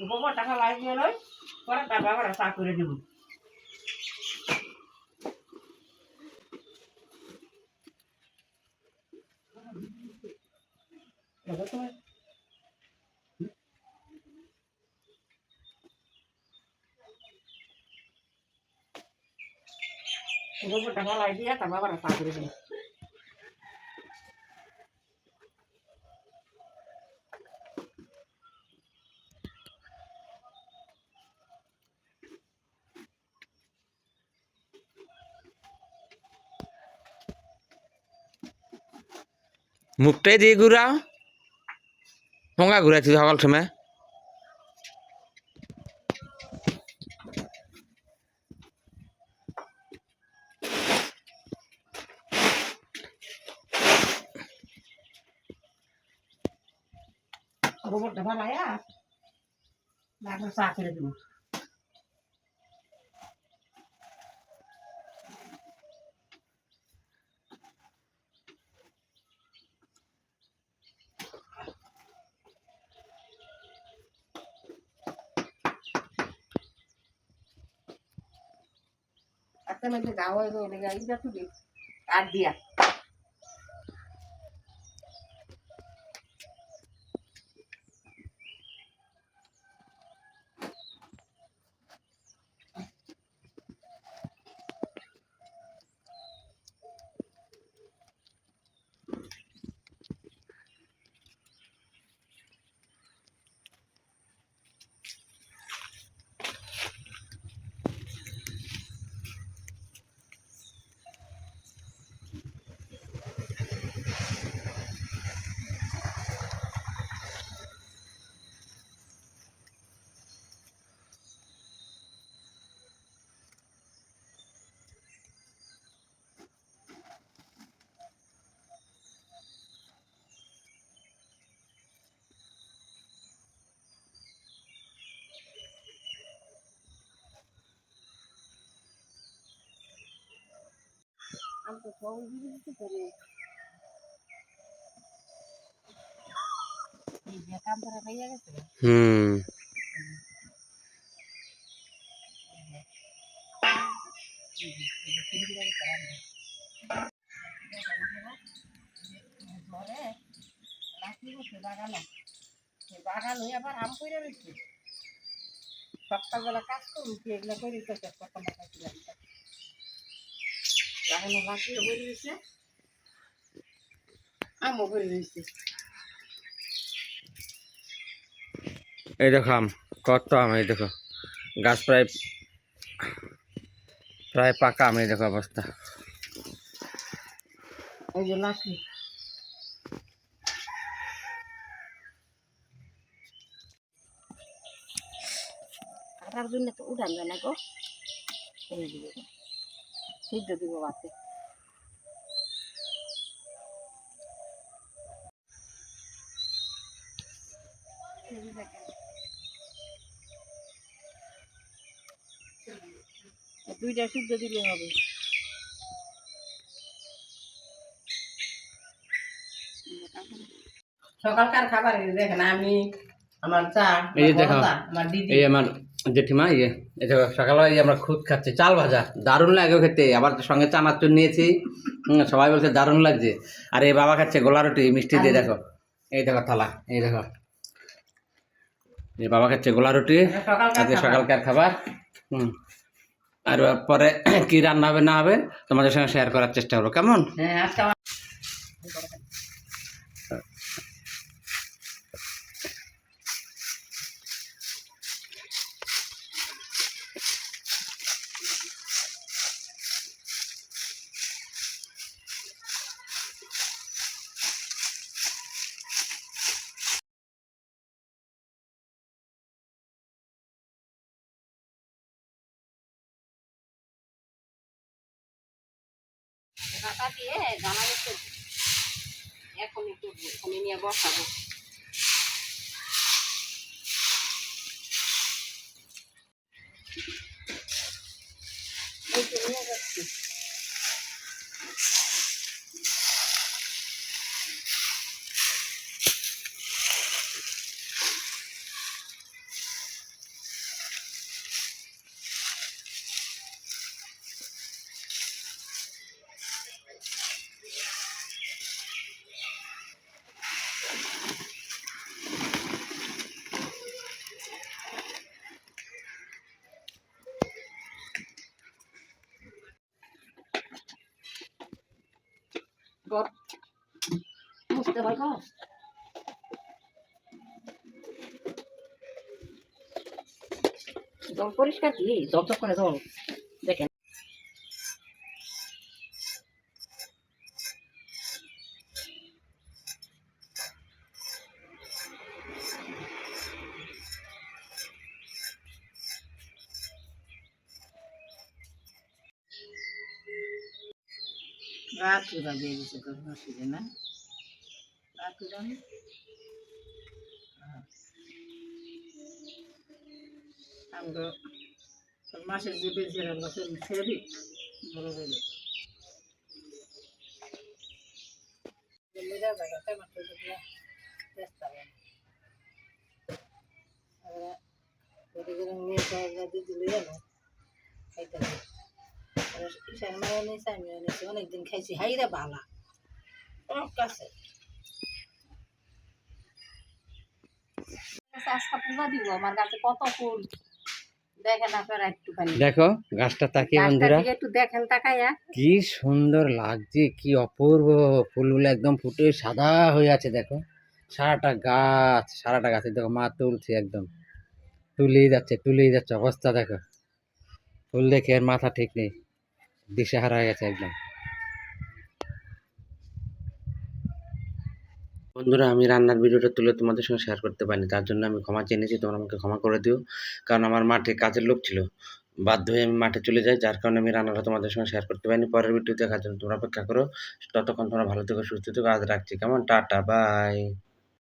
গোবর টাকা লাগিয়ে লই পরে তার বাবার চা করে দিব গোবর টাকা লাগিয়ে তার বাবার চা করে দিব মুখটাই দিয়ে ঘুরা ভঙ্গা ঘুরাইছি সকাল সময় গোবর টাকা লাগিয়ে তারপর চা করে দিব आता म्हणजे गावा इथं तुझी काट दिया हमको फोन भी करे ये काम कर रही है कैसे বাগান হয়ে আবার আম করে রয়েছে সকালবেলা কাজ করুন কি এগুলো করে দিতে সকালবেলা বাগানে লাগিয়ে করে দিয়েছে আমও করে দিয়েছে এই দেখো আম কত আম এই দেখো গাছ প্রায় পাকা আম এই দেখো অবস্থা এই যে লাঠি কাটার জন্য তো উঠান যায় না গো এই দিবে সিদ্ধ দিব বাতে দুইটা সিদ্ধ দিলে হবে সকালকার খাবার দেখেন আমি আমার চা এই যে দেখো আমার দিদি এই আমার জেঠিমা এই দেখো সকালবেলা এই আমরা খুদ খাচ্ছি চাল ভাজা দারুণ লাগে খেতে আবার সঙ্গে চানাচুর নিয়েছি সবাই বলছে দারুণ লাগছে আর এই বাবা খাচ্ছে গোলা রুটি মিষ্টি দিয়ে দেখো এই দেখো থালা এই দেখো এই বাবা খাচ্ছে গোলা রুটি আজকে সকালকার খাবার আর পরে কি রান্না হবে না হবে তোমাদের সঙ্গে শেয়ার করার চেষ্টা করবো কেমন ঢাকা দিয়ে জানা গেছে এখনই করবো, এখনই নিয়ে বসাবো। এই তো নিয়ে যাচ্ছি। বর বুঝতে পারবো জল পরিষ্কার কি জল করে জল দেখেন। রাতুরা দিয়ে গেছে তোর মসজিদে না, রাতুরা আমরা তোর মাসের যে বেঁচে আমরা ছেড়ে দিই বড় বেড়ে অনেকদিন খাইছি হাইরা ভালা কাছে আজকা পূজা দিব আমার কাছে কত ফুল দেখেন আপনারা একটুখানি দেখো গাছটা তাকিয়ে বন্ধুরা, একটু দেখেন তাকাইয়া কি সুন্দর লাগছে, কি অপূর্ব ফুলগুলো একদম ফুটে সাদা হয়ে আছে। দেখো সারাটা গাছে দেখো মা তুলছে, একদম তুলেই যাচ্ছে অবস্থা দেখো। ফুল দেখে এর মাথা ঠিক নেই, দিশেহারা হয়ে গেছে একদম। বন্ধুরা, আমি রান্নার ভিডিওটা তুলে তোমাদের সঙ্গে শেয়ার করতে পারিনি, তার জন্য আমি ক্ষমা চেয়ে নিয়েছি, তোমরা আমাকে ক্ষমা করে দিও। কারণ আমার মাঠে কাজের লোক ছিল, বাধ্য হয়ে আমি মাঠে চলে যাই, যার কারণে আমি রান্নাটা তোমাদের সঙ্গে শেয়ার করতে পারিনি। পরের ভিডিও দেখার জন্য তোমরা অপেক্ষা করো। ততক্ষণ তোমরা ভালো থেকো, সুস্থ থেকো। আজ রাখছি, কেমন, টাটা, বাই।